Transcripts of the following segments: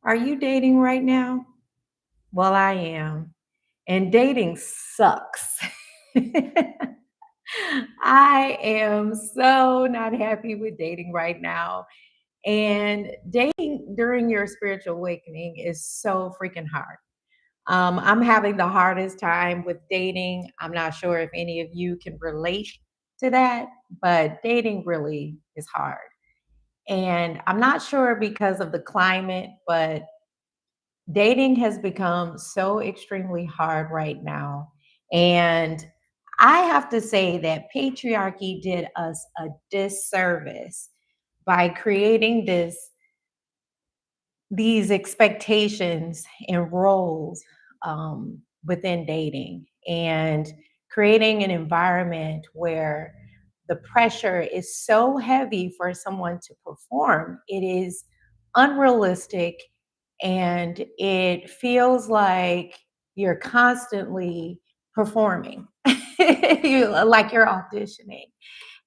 Are you dating right now? Well, I am. And dating sucks. I am so not happy with dating right now. And dating during your spiritual awakening is so freaking hard. I'm having the hardest time with dating. I'm not sure if any of you can relate to that, but dating really is hard. And I'm not sure because of the climate, but dating has become so extremely hard right now. And I have to say that patriarchy did us a disservice by creating these expectations and roles within dating and creating an environment where the pressure is so heavy for someone to perform. It is unrealistic and it feels like you're constantly performing, like you're auditioning.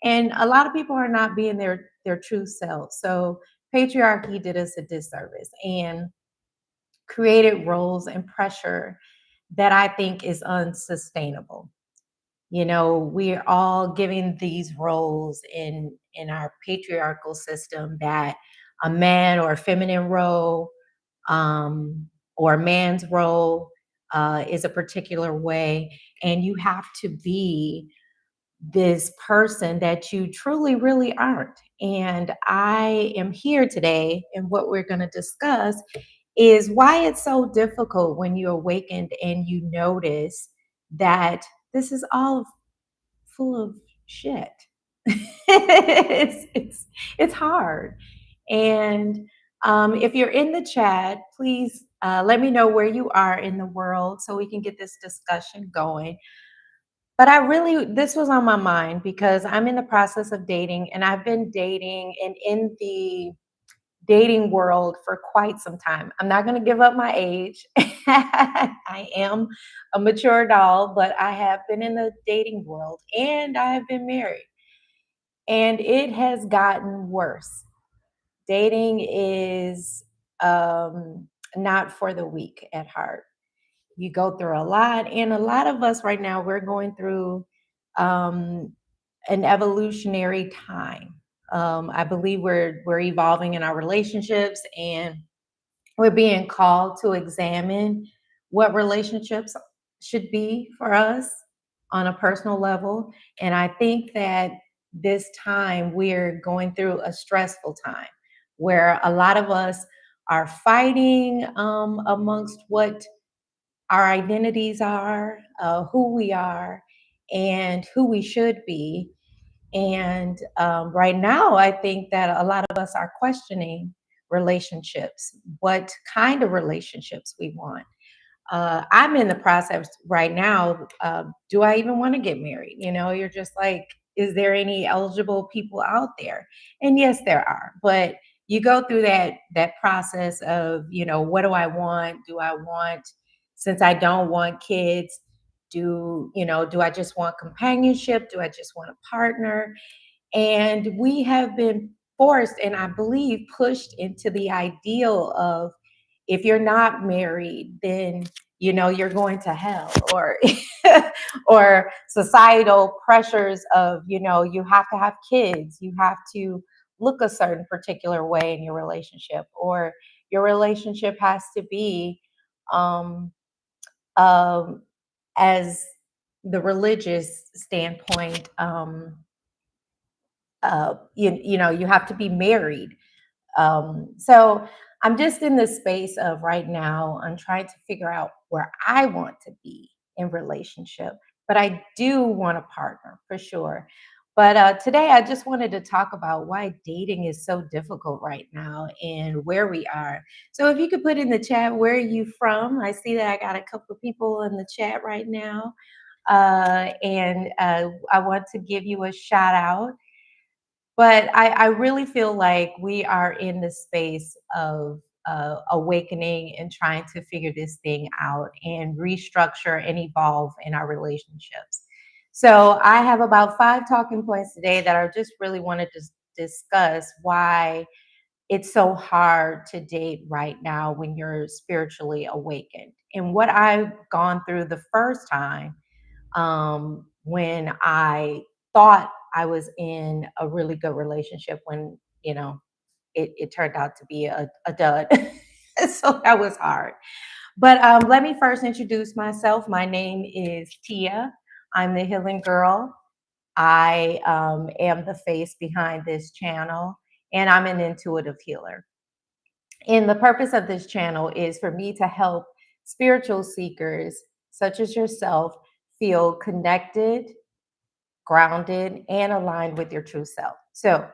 And a lot of people are not being their true selves. So patriarchy did us a disservice and created roles and pressure that I think is unsustainable. You know, we're all giving these roles in our patriarchal system that a man or a feminine role or a man's role is a particular way, and you have to be this person that you truly really aren't. And I am here today, and what we're going to discuss is why it's so difficult when you awakened and you notice that this is all full of shit. It's hard. And if you're in the chat, please let me know where you are in the world so we can get this discussion going. But this was on my mind because I'm in the process of dating and I've been dating and in the dating world for quite some time. I'm not going to give up my age. I am a mature doll, but I have been in the dating world and I have been married. And it has gotten worse. Dating is not for the weak at heart. You go through a lot, and a lot of us right now, we're going through um, an evolutionary time. I believe we're evolving in our relationships, and we're being called to examine what relationships should be for us on a personal level. And I think that this time we're going through a stressful time where a lot of us are fighting amongst what our identities are, who we are, and who we should be. And right now, I think that a lot of us are questioning relationships, what kind of relationships we want. I'm in the process right now. Do I even want to get married? You know, you're just like, is there any eligible people out there? And yes, there are. But you go through that process of, you know, what do I want? Do I want, since I don't want kids, do I just want companionship? Do I just want a partner? And we have been forced, and I believe pushed into the ideal of if you're not married, then you're going to hell, or or societal pressures of you have to have kids, you have to look a certain particular way in your relationship, or your relationship has to be um, um, as the religious standpoint. You have to be married. So I'm just in this space of right now, I'm trying to figure out where I want to be in relationship, but I do want a partner for sure. But today I just wanted to talk about why dating is so difficult right now and where we are. So if you could put in the chat, where are you from? I see that I got a couple of people in the chat right now. And I want to give you a shout out, but I really feel like we are in the space of awakening and trying to figure this thing out and restructure and evolve in our relationships. So I have about 5 talking points today that I just really wanted to discuss why it's so hard to date right now when you're spiritually awakened. And what I've gone through the first time, when I thought I was in a really good relationship, when, it turned out to be a dud. So that was hard. But let me first introduce myself. My name is Tia. I'm the Healing Girl. I am the face behind this channel, and I'm an intuitive healer. And the purpose of this channel is for me to help spiritual seekers, such as yourself, feel connected, grounded, and aligned with your true self. So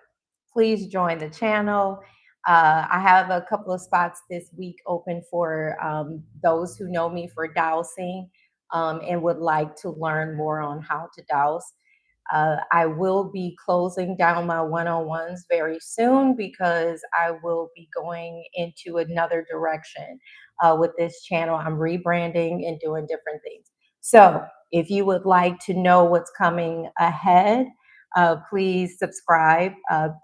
please join the channel. I have a couple of spots this week open for those who know me for dowsing, and would like to learn more on how to dowse. I will be closing down my one on ones very soon because I will be going into another direction with this channel. I'm rebranding and doing different things. So, if you would like to know what's coming ahead, please subscribe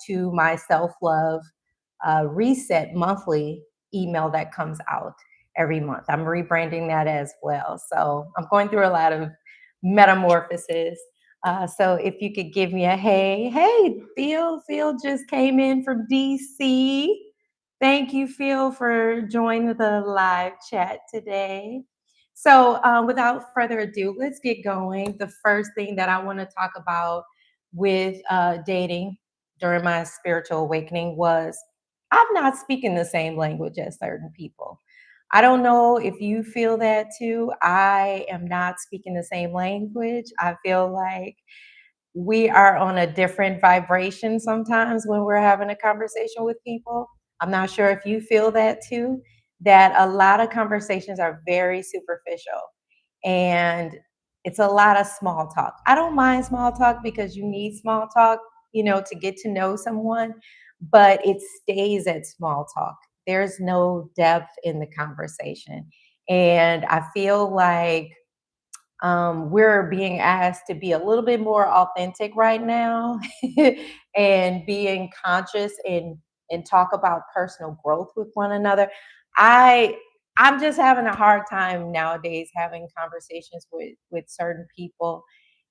to my self love reset monthly email that comes out every month. I'm rebranding that as well. So, I'm going through a lot of metamorphosis. So if you could give me a hey, Phil just came in from DC. Thank you, Phil, for joining the live chat today. So without further ado, let's get going. The first thing that I want to talk about with dating during my spiritual awakening was I'm not speaking the same language as certain people. I don't know if you feel that too. I am not speaking the same language. I feel like we are on a different vibration sometimes when we're having a conversation with people. I'm not sure if you feel that too, that a lot of conversations are very superficial and it's a lot of small talk. I don't mind small talk because you need small talk, to get to know someone, but it stays at small talk. There's no depth in the conversation. And I feel like we're being asked to be a little bit more authentic right now and being conscious and talk about personal growth with one another. I I'm just having a hard time nowadays having conversations with certain people.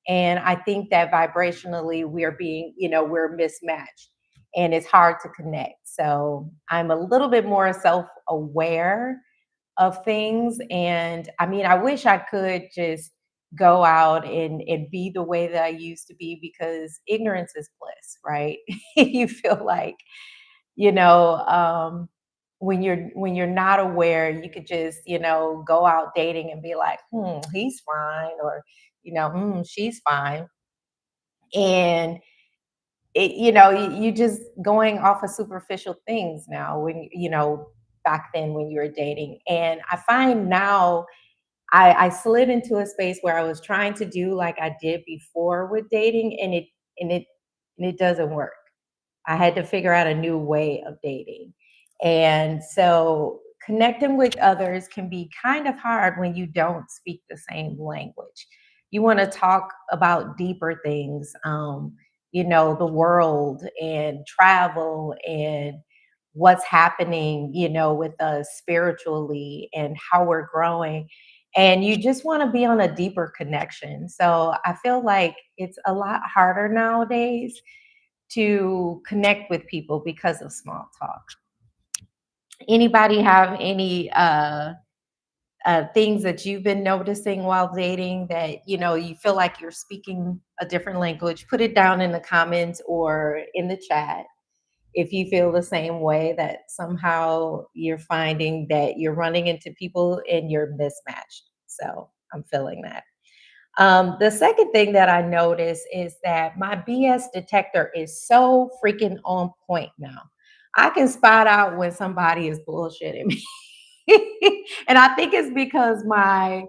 And I think that vibrationally we're mismatched and it's hard to connect. So I'm a little bit more self-aware of things. And I mean, I wish I could just go out and be the way that I used to be because ignorance is bliss, right? You feel like, you know, um, when you're not aware, you could just, go out dating and be like, he's fine, or, she's fine. And you just going off of superficial things now when, back then when you were dating. And I find now I slid into a space where I was trying to do like I did before with dating, and it and it doesn't work. I had to figure out a new way of dating. And so connecting with others can be kind of hard when you don't speak the same language. You want to talk about deeper things, the world and travel and what's happening, with us spiritually and how we're growing. And you just want to be on a deeper connection. So I feel like it's a lot harder nowadays to connect with people because of small talk. Anybody have any things that you've been noticing while dating that you feel like you're speaking a different language? Put it down in the comments or in the chat if you feel the same way, that somehow you're finding that you're running into people and you're mismatched. So I'm feeling that. The second thing that I notice is that my BS detector is so freaking on point now. I can spot out when somebody is bullshitting me. And I think it's because my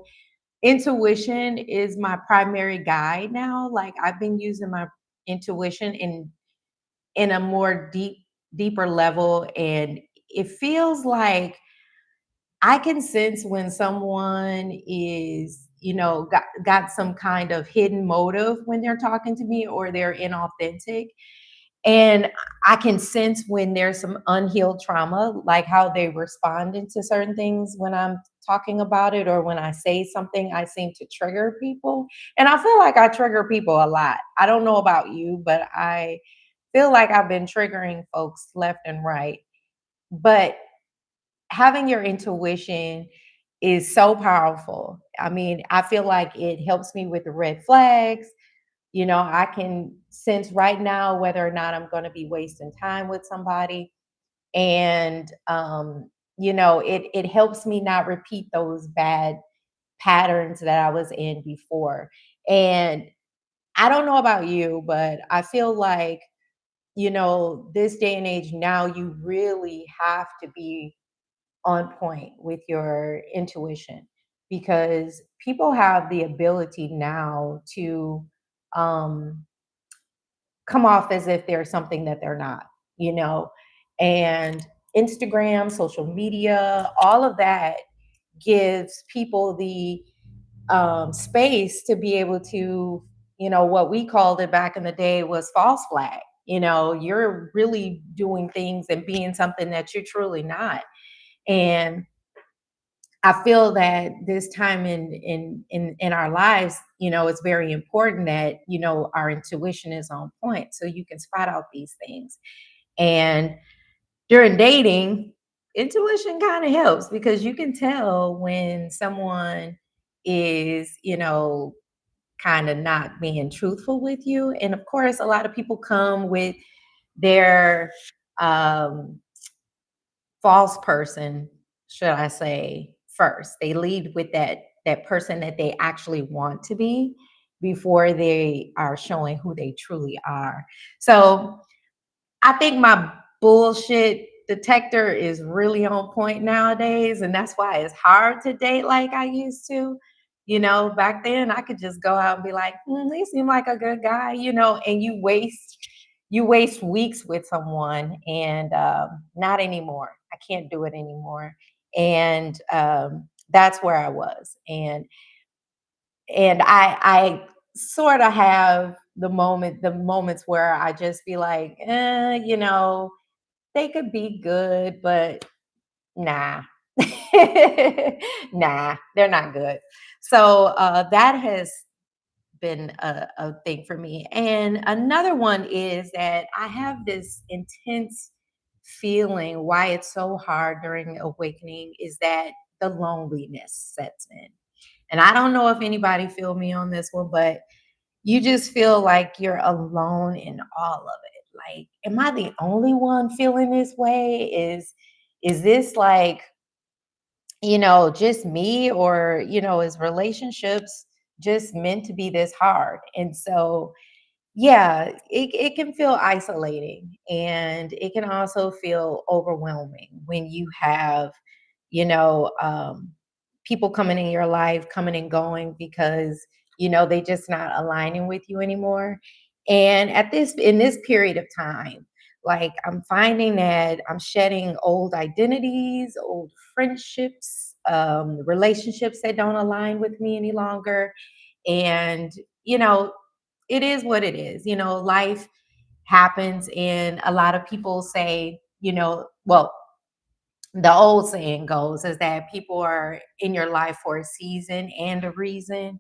intuition is my primary guide now. Like I've been using my intuition in a more deeper level, and it feels like I can sense when someone is, got some kind of hidden motive when they're talking to me or they're inauthentic. And I can sense when there's some unhealed trauma, like how they respond into certain things when I'm talking about it, or when I say something, I seem to trigger people. And I feel like I trigger people a lot. I don't know about you, but I feel like I've been triggering folks left and right. But having your intuition is so powerful. I mean, I feel like it helps me with the red flags. I can sense right now whether or not I'm going to be wasting time with somebody. And, it helps me not repeat those bad patterns that I was in before. And I don't know about you, but I feel like, this day and age now, you really have to be on point with your intuition, because people have the ability now to um, come off as if they're something that they're not, you know, and Instagram, social media, all of that gives people the space to be able to, what we called it back in the day was false flag. You're really doing things and being something that you're truly not. And I feel that this time in our lives, it's very important that our intuition is on point, so you can spot out these things. And during dating, intuition kind of helps, because you can tell when someone is, kind of not being truthful with you. And of course, a lot of people come with their um, false person, should I say, first. They lead with that person that they actually want to be before they are showing who they truly are. So I think my bullshit detector is really on point nowadays, and that's why it's hard to date like I used to. Back then I could just go out and be like, he seemed like a good guy, and you waste weeks with someone, and not anymore. I can't do it anymore. And that's where I was. And I sort of have the moments where I just be like, they could be good, but nah. Nah, they're not good. So that has been a thing for me. And another one is that I have this intense feeling, why it's so hard during awakening, is that the loneliness sets in. And I don't know if anybody feel me on this one, but you just feel like you're alone in all of it. Like, am I the only one feeling this way? Is this like, just me, or, is relationships just meant to be this hard? And so yeah, it can feel isolating, and it can also feel overwhelming when you have, you know, um, people coming in your life, coming and going, because, they just not aligning with you anymore. And in this period of time, like, I'm finding that I'm shedding old identities, old friendships, relationships that don't align with me any longer. And, you know, it is what it is. Life happens, and a lot of people say, well, the old saying goes is that people are in your life for a season and a reason.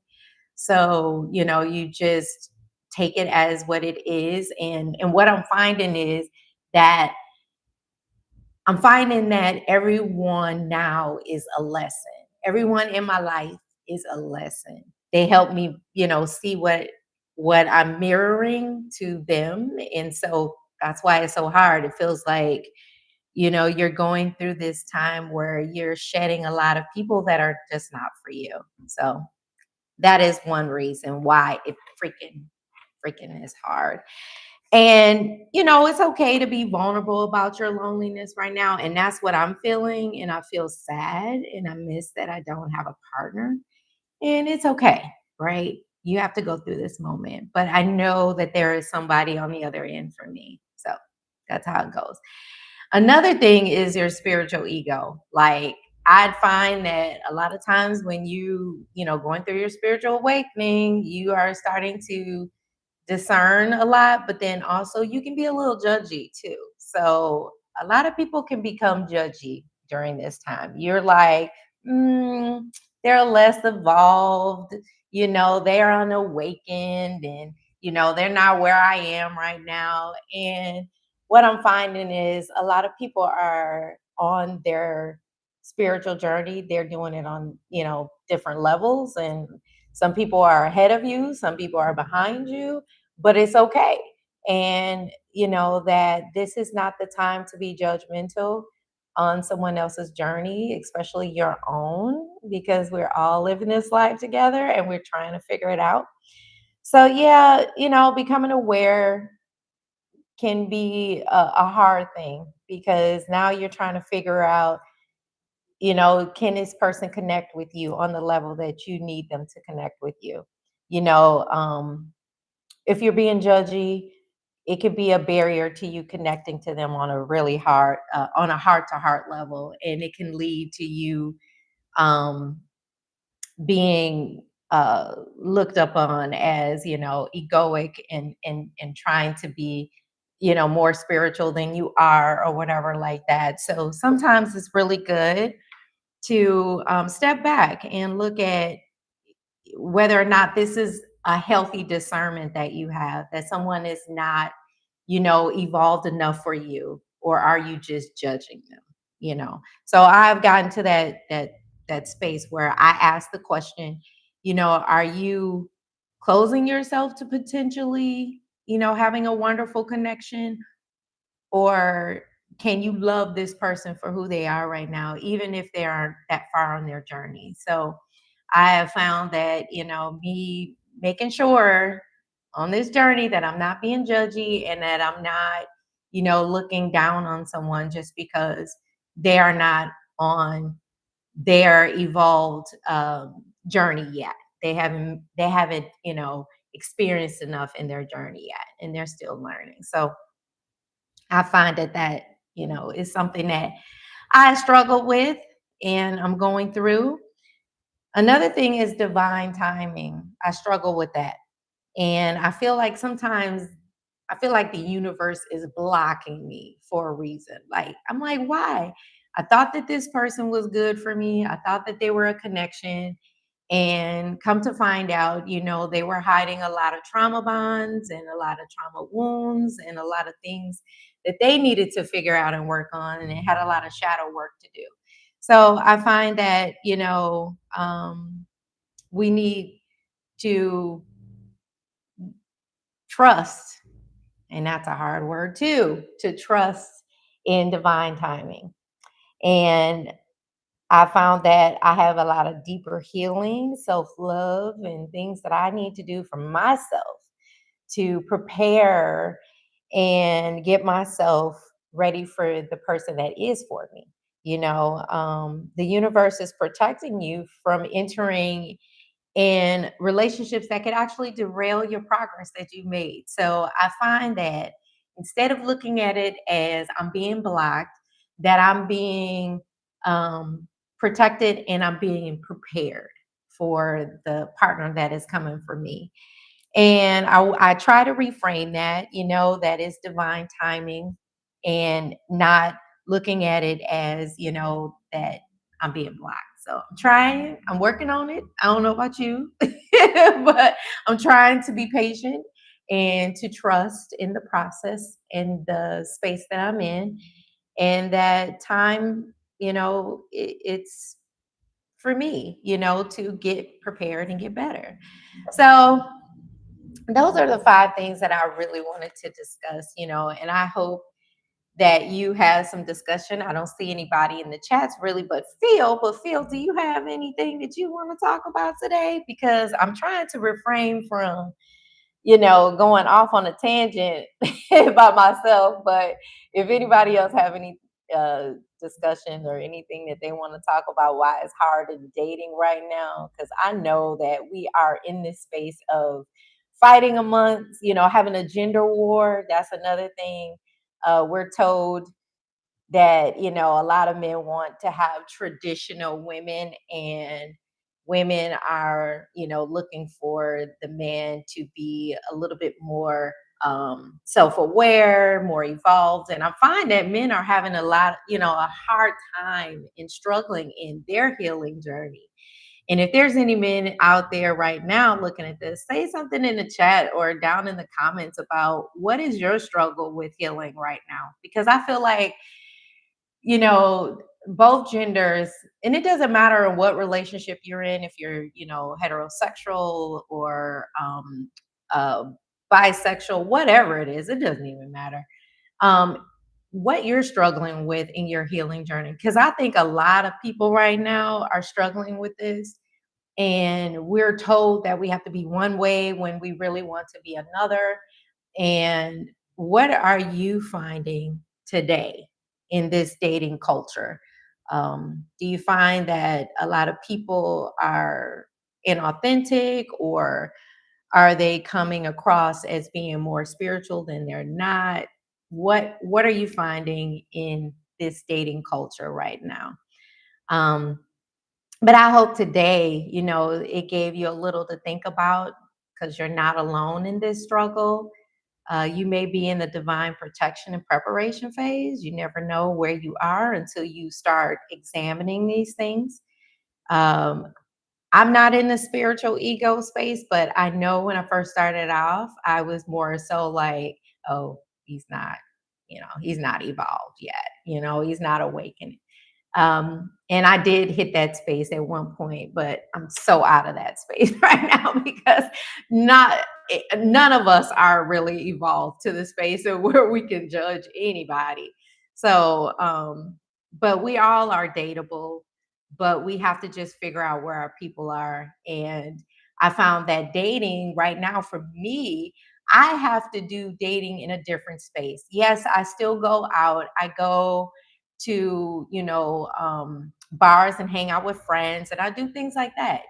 So, you just take it as what it is. And what I'm finding that everyone now is a lesson. Everyone in my life is a lesson. They help me, see what I'm mirroring to them. And so that's why it's so hard. It feels like, you're going through this time where you're shedding a lot of people that are just not for you. So that is one reason why it freaking is hard. And, it's okay to be vulnerable about your loneliness right now. And that's what I'm feeling. And I feel sad, and I miss that I don't have a partner. And it's okay, right? You have to go through this moment. But I know that there is somebody on the other end for me. So that's how it goes. Another thing is your spiritual ego. Like, I'd find that a lot of times when going through your spiritual awakening, you are starting to discern a lot, but then also you can be a little judgy too. So a lot of people can become judgy during this time. You're like, mm, they're less evolved, they're unawakened, and they're not where I am right now. And what I'm finding is a lot of people are on their spiritual journey. They're doing it on, different levels, and some people are ahead of you, some people are behind you, but it's okay. And that this is not the time to be judgmental on someone else's journey, especially your own, because we're all living this life together and we're trying to figure it out. So yeah, becoming aware can be a hard thing, because now you're trying to figure out, can this person connect with you on the level that you need them to connect with you? You know, um, if you're being judgy, it could be a barrier to you connecting to them on a really on a heart to heart level. And it can lead to you um, being looked upon as, egoic, and trying to be, more spiritual than you are, or whatever like that. So sometimes it's really good to step back and look at whether or not this is a healthy discernment that you have, that someone is not, evolved enough for you, or are you just judging them? So I've gotten to that space where I ask the question, are you closing yourself to potentially, having a wonderful connection, or can you love this person for who they are right now, even if they aren't that far on their journey? So I have found that, me making sure on this journey that I'm not being judgy, and that I'm not, looking down on someone just because they are not on their evolved journey yet. They haven't, experienced enough in their journey yet, and they're still learning. So I find that is something that I struggle with and I'm going through. Another thing is divine timing. I struggle with that. And I feel like sometimes I feel like the universe is blocking me for a reason. Like, I'm like, why? I thought that this person was good for me. I thought that they were a connection. And come to find out, they were hiding a lot of trauma bonds and a lot of trauma wounds and a lot of things that they needed to figure out and work on. And it had a lot of shadow work to do. So I find that, we need to trust, and that's a hard word too, to trust in divine timing. And I found that I have a lot of deeper healing, self love, and things that I need to do for myself to prepare and get myself ready for the person that is for me. The universe is protecting you from entering in relationships that could actually derail your progress that you made. So I find that instead of looking at it as I'm being blocked, that I'm being protected, and I'm being prepared for the partner that is coming for me. And I try to reframe that, that is divine timing, and not looking at it as, that I'm being blocked. So I'm trying, I'm working on it. I don't know about you, but I'm trying to be patient and to trust in the process and the space that I'm in. And that time, it's for me, to get prepared and get better. So those are the five things that I really wanted to discuss, and I hope that you have some discussion. I don't see anybody in the chats really, but Phil, do you have anything that you want to talk about today? Because I'm trying to refrain from, going off on a tangent by myself. But if anybody else have any uh, discussion or anything that they want to talk about, why it's hard in dating right now, because I know that we are in this space of fighting amongst, having a gender war. That's another thing. We're told that a lot of men want to have traditional women, and women are, looking for the man to be a little bit more self-aware, more evolved. And I find that men are having a hard time in struggling in their healing journey. And if there's any men out there right now looking at this, say something in the chat or down in the comments about what is your struggle with healing right now. Because I feel like, you know, both genders, and it doesn't matter in what relationship you're in, if you're, heterosexual or uh, bisexual, whatever it is, it doesn't even matter. Um, what you're struggling with in your healing journey. Because I think a lot of people right now are struggling with this, and we're told that we have to be one way when we really want to be another. And what are you finding today in this dating culture? Do you find that a lot of people are inauthentic, or are they coming across as being more spiritual than they're not? What are you finding in this dating culture right now? Um, but I hope today, it gave you a little to think about, because you're not alone in this struggle. You may be in the divine protection and preparation phase. You never know where you are until you start examining these things. Um, I'm not in the spiritual ego space, but I know when I first started off, I was more so like, oh, he's not evolved yet. He's not awakened. And I did hit that space at one point, but I'm so out of that space right now, because not none of us are really evolved to the space of where we can judge anybody. So, but we all are dateable, but we have to just figure out where our people are. And I found that dating right now for me, I have to do dating in a different space. Yes, I still go out. I go to, bars and hang out with friends, and I do things like that,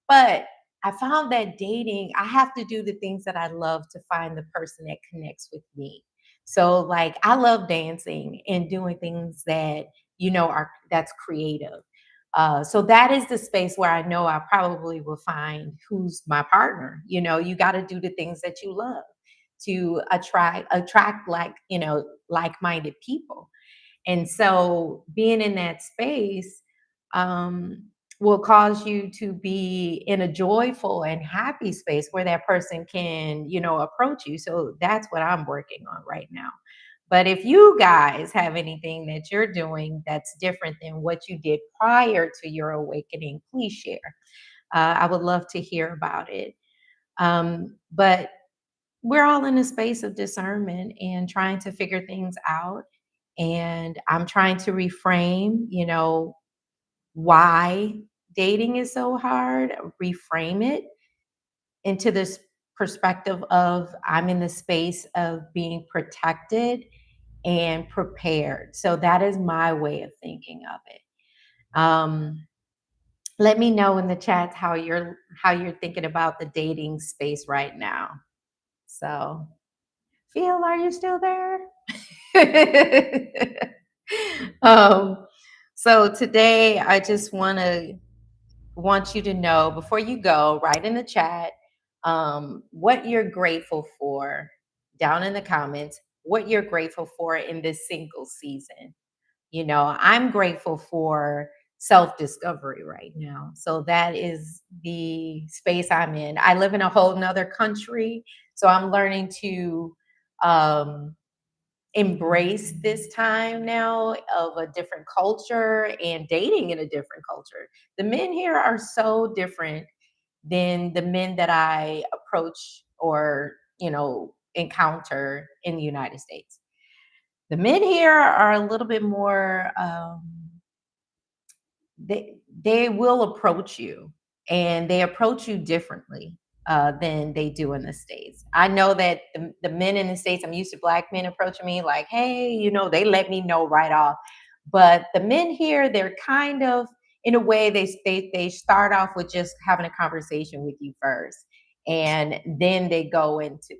but I found that dating, I have to do the things that I love to find the person that connects with me. So like I love dancing and doing things that, are that's creative. So that is the space where I know I probably will find who's my partner. You got to do the things that you love to attract like-minded people. And so being in that space um, will cause you to be in a joyful and happy space where that person can, approach you. So that's what I'm working on right now. But if you guys have anything that you're doing that's different than what you did prior to your awakening, please share. I would love to hear about it. But we're all in a space of discernment and trying to figure things out. And I'm trying to reframe, why dating is so hard, reframe it into this perspective of I'm in the space of being protected and prepared. So that is my way of thinking of it. Um, Let me know in the chats how you're thinking about the dating space right now. So, Phil, are you still there? um, so today I just want you to know before you go, write in the chat what you're grateful for down in the comments, what you're grateful for in this single season. I'm grateful for self discovery right now. So that is the space I'm in. I live in a whole nother country. So I'm learning to um, embrace this time now of a different culture and dating in a different culture. The men here are so different than the men that I approach or, encounter in the United States. The men here are a little bit more they will approach you, and they approach you differently than they do in the states. I know that the men in the states, I'm used to black men approaching me like, hey, they let me know right off. But the men here, they're kind of, in a way, they start off with just having a conversation with you first, and then they go into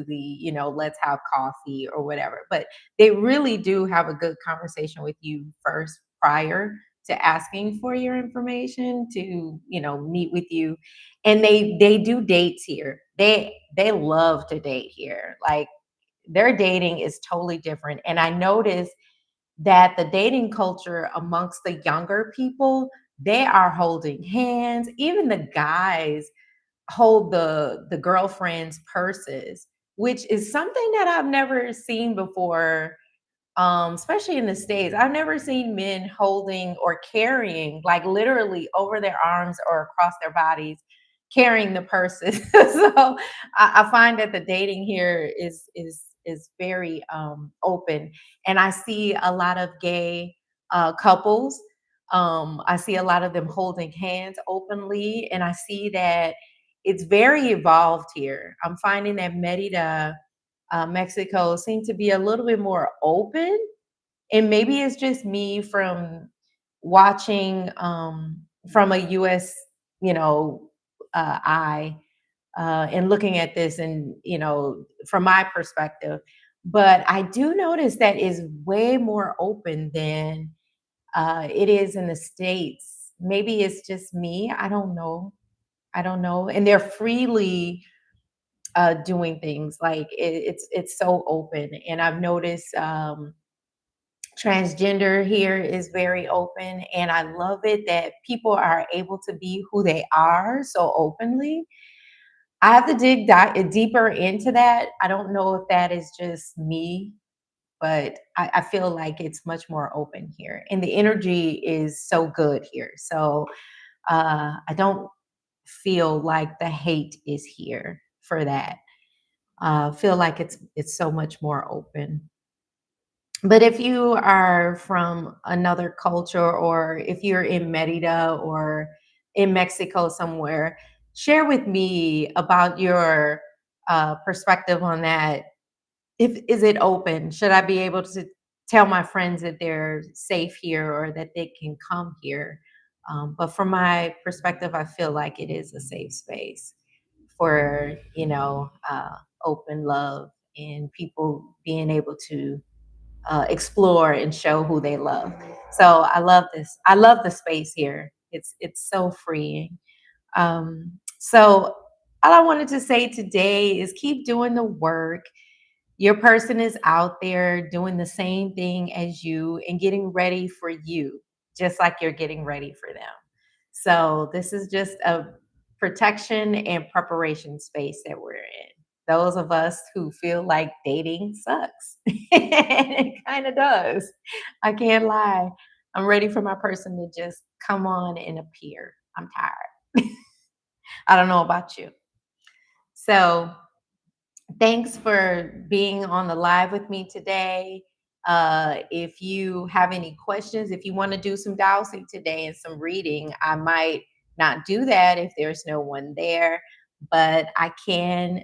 the, let's have coffee or whatever. But they really do have a good conversation with you first prior to asking for your information to, meet with you. And they do dates here. They love to date here. Like their dating is totally different. And I noticed that the dating culture amongst the younger people, they are holding hands. Even the guys hold the girlfriends' purses, which is something that I've never seen before, especially in the States. I've never seen men holding or carrying, like literally over their arms or across their bodies, carrying the purses. So I find that the dating here is very open, and I see a lot of gay couples. I see a lot of them holding hands openly, and I see that it's very evolved here. I'm finding that Merida, Mexico seem to be a little bit more open, and maybe it's just me from watching from a US, you know, eye, and looking at this, and from my perspective. But I do notice that is way more open than it is in the States. Maybe it's just me. I don't know. I don't know. And they're freely doing things like it's so open. And I've noticed transgender here is very open, and I love it that people are able to be who they are so openly. I have to dig deeper into that. I don't know if that is just me, but I feel like it's much more open here, and the energy is so good here. So I don't feel like the hate is here for that. Feel like it's so much more open. But if you are from another culture, or if you're in Merida or in Mexico somewhere, share with me about your perspective on that. If is it open? Should I be able to tell my friends that they're safe here or that they can come here? But from my perspective, I feel like it is a safe space for open love and people being able to explore and show who they love. So I love this. I love the space here. It's so freeing. So all I wanted to say today is keep doing the work. Your person is out there doing the same thing as you and getting ready for you, just like you're getting ready for them. So this is just a protection and preparation space that we're in. Those of us who feel like dating sucks. And it kind of does. I can't lie. I'm ready for my person to just come on and appear. I'm tired. I don't know about you. So thanks for being on the live with me today. If you have any questions, if you want to do some dowsing today and some reading, I might not do that if there's no one there, but I can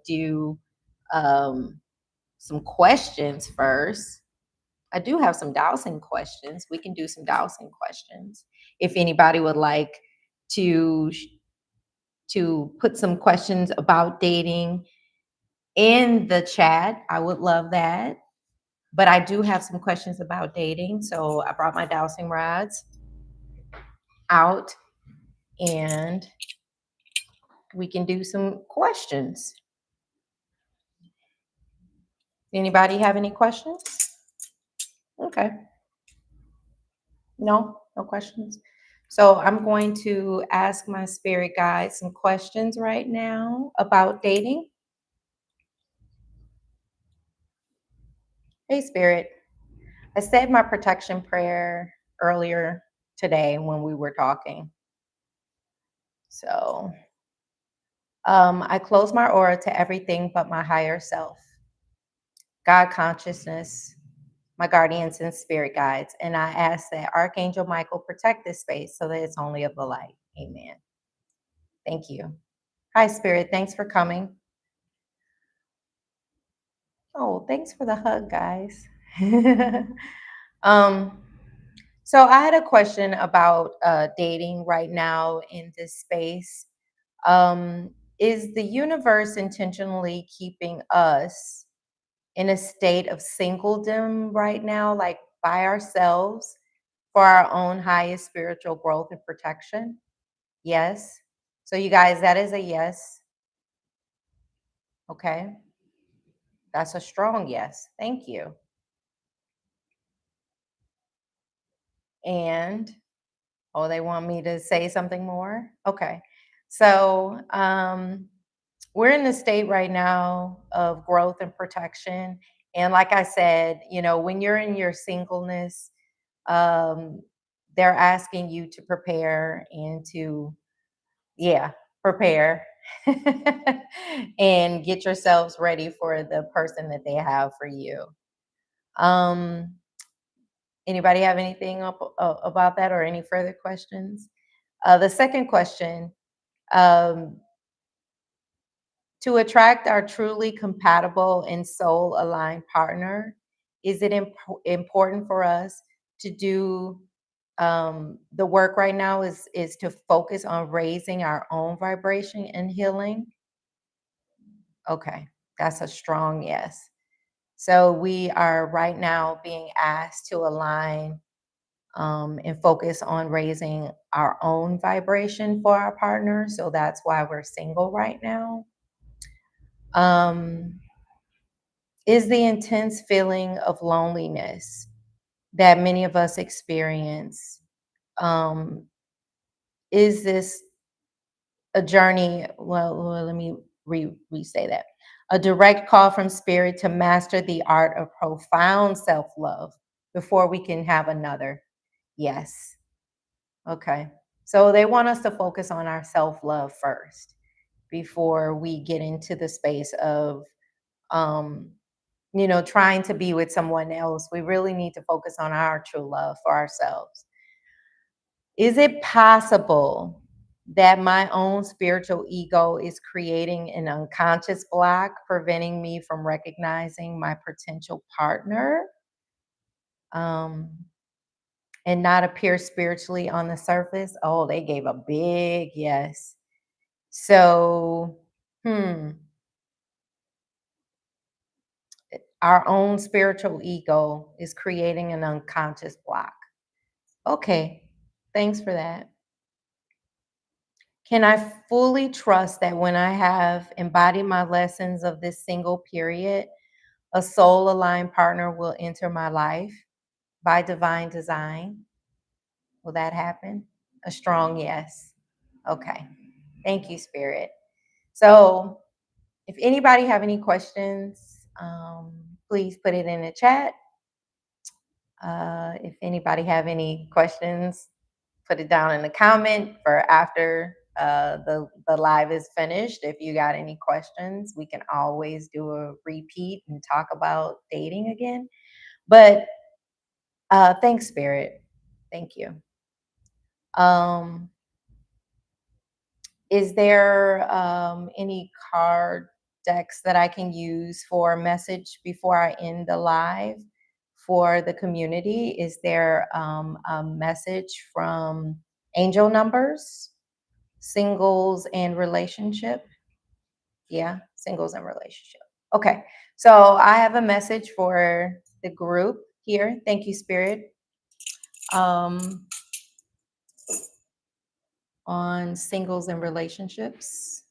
do um, some questions first. I do have some dowsing questions. We can do some dowsing questions if anybody would like to put some questions about dating in the chat. I would love that. But I do have some questions about dating. So I brought my dowsing rods out, and we can do some questions. Anybody have any questions? Okay. No, no questions. So I'm going to ask my spirit guide some questions right now about dating. Hey, spirit. I said my protection prayer earlier today when we were talking. So I close my aura to everything but my higher self, God consciousness, my guardians and spirit guides. And I ask that Archangel Michael protect this space so that it's only of the light. Amen. Thank you. Hi, Spirit. Thanks for coming. Oh, thanks for the hug, guys. um, so I had a question about dating right now in this space. Is the universe intentionally keeping us in a state of singledom right now, like by ourselves for our own highest spiritual growth and protection? Yes. So, you guys, that is a yes. Okay. That's a strong yes. Thank you. And, oh, they want me to say something more? Okay. So, we're in the state right now of growth and protection. And like I said, when you're in your singleness, um, they're asking you to prepare and to, yeah, prepare and get yourselves ready for the person that they have for you. Um, Anybody have anything about that or any further questions? The second question, um, to attract our truly compatible and soul aligned partner, is it important for us to do the work right now is to focus on raising our own vibration and healing? Okay, that's a strong yes. So we are right now being asked to align and focus on raising our own vibration for our partner. So that's why we're single right now. Um, is the intense feeling of loneliness that many of us experience, um, is this a journey? Well, let me re-say that. A direct call from spirit to master the art of profound self-love before we can have another. Yes. Okay. So they want us to focus on our self-love first before we get into the space of um trying to be with someone else. We really need to focus on our true love for ourselves. Is it possible that my own spiritual ego is creating an unconscious block, preventing me from recognizing my potential partner, um, and not appear spiritually on the surface? Oh, they gave a big yes. So, our own spiritual ego is creating an unconscious block. Okay, thanks for that. Can I fully trust that when I have embodied my lessons of this single period, a soul aligned partner will enter my life by divine design? Will that happen? A strong yes. Okay. Thank you, Spirit. So, if anybody have any questions, please put it in the chat. If anybody have any questions, put it down in the comment for after the live is finished. If you got any questions, we can always do a repeat and talk about dating again. But thanks, Spirit. Thank you. Um, is there any card decks that I can use for a message before I end the live for the community? Is there a message from angel numbers, singles and relationship? Yeah, singles and relationship. Okay, so I have a message for the group here. Thank you, Spirit. Um, on singles and relationships.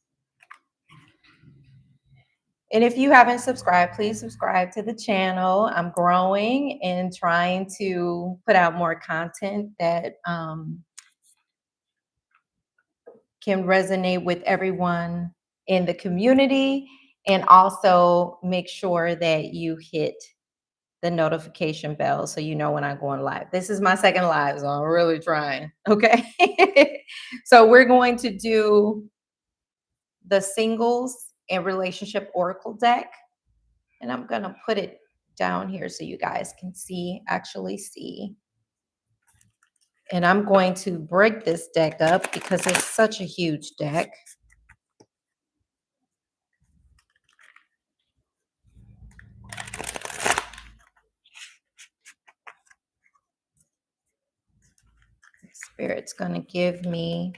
And if you haven't subscribed, please subscribe to the channel. I'm growing and trying to put out more content that can resonate with everyone in the community, and also make sure that you hit the notification bell so you know when I go on live. This is my second live, so I'm really trying. Okay. So we're going to do the singles and relationship oracle deck. And I'm going to put it down here so you guys can actually see. And I'm going to break this deck up because it's such a huge deck. Spirit's going to give me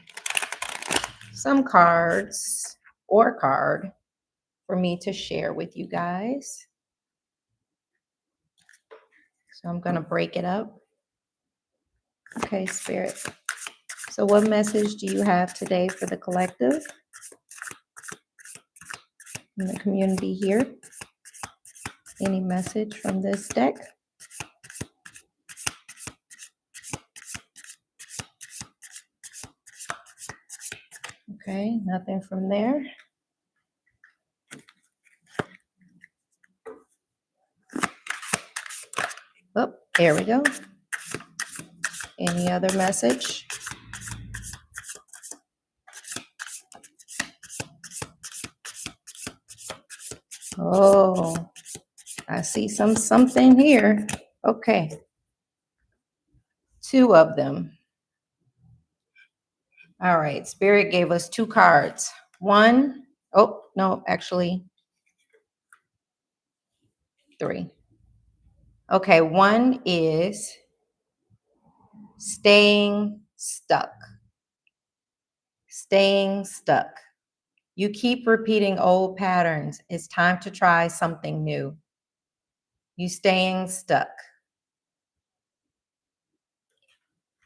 some cards or card for me to share with you guys. So I'm going to break it up. Okay, Spirit. So, what message do you have today for the collective and the community here? Any message from this deck? Okay, nothing from there. Oh, there we go. Any other message? Oh, I see something here. Okay, two of them. All right, Spirit gave us two cards. One, oh, no, actually, three. Okay, one is staying stuck. Staying stuck. You keep repeating old patterns. It's time to try something new. You staying stuck.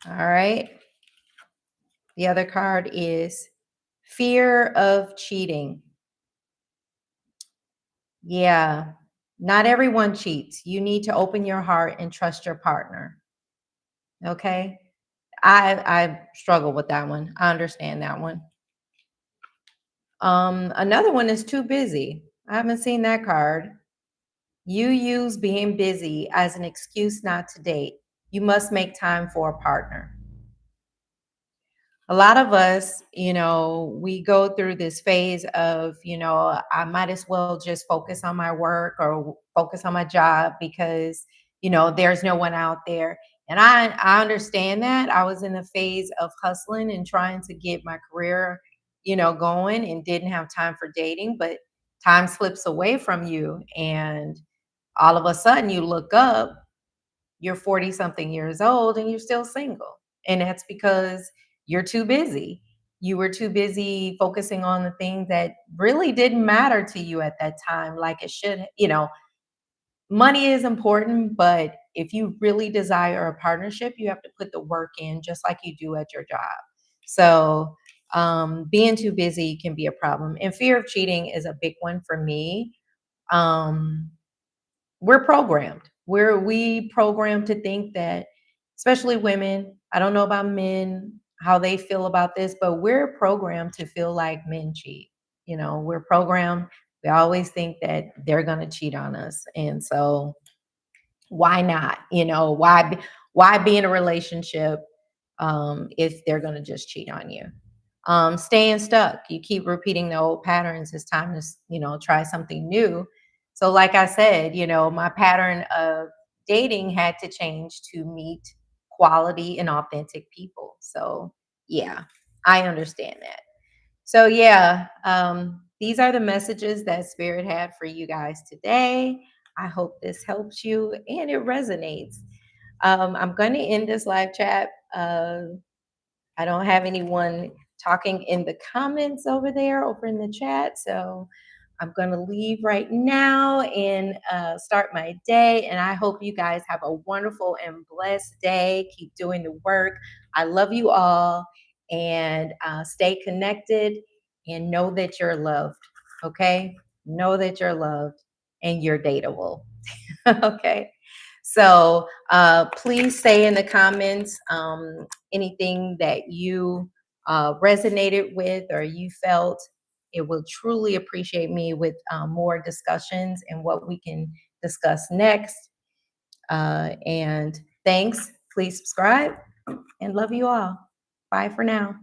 All right. The other card is fear of cheating. Yeah. Not everyone cheats. You need to open your heart and trust your partner. Okay. I struggle with that one. I understand that one. Another one is too busy. I haven't seen that card. You use being busy as an excuse not to date. You must make time for a partner. A lot of us, we go through this phase of, I might as well just focus on my work or focus on my job because, there's no one out there. And I understand that. I was in the phase of hustling and trying to get my career, going and didn't have time for dating, but time slips away from you. And all of a sudden you look up, you're 40 something years old and you're still single. And that's because you're too busy. You were too busy focusing on the things that really didn't matter to you at that time, like it should. Money is important, but if you really desire a partnership, you have to put the work in just like you do at your job. So, being too busy can be a problem. And fear of cheating is a big one for me. Um, we're programmed. We programmed to think that, especially women, I don't know about men, how they feel about this, but we're programmed to feel like men cheat. We're programmed. We always think that they're going to cheat on us. And so why not? Why be in a relationship if they're going to just cheat on you? Staying stuck. You keep repeating the old patterns. It's time to, try something new. So, like I said, my pattern of dating had to change to meet quality and authentic people. So, yeah, I understand that. So, yeah, these are the messages that Spirit had for you guys today. I hope this helps you and it resonates. I'm going to end this live chat. I don't have anyone talking in the comments over in the chat. So I'm going to leave right now and start my day. And I hope you guys have a wonderful and blessed day. Keep doing the work. I love you all and stay connected and know that you're loved. Okay? Know that you're loved and you're dateable. Okay. So please say in the comments anything that you resonated with or you felt. It will truly appreciate me with more discussions and what we can discuss next. And thanks. Please subscribe and love you all. Bye for now.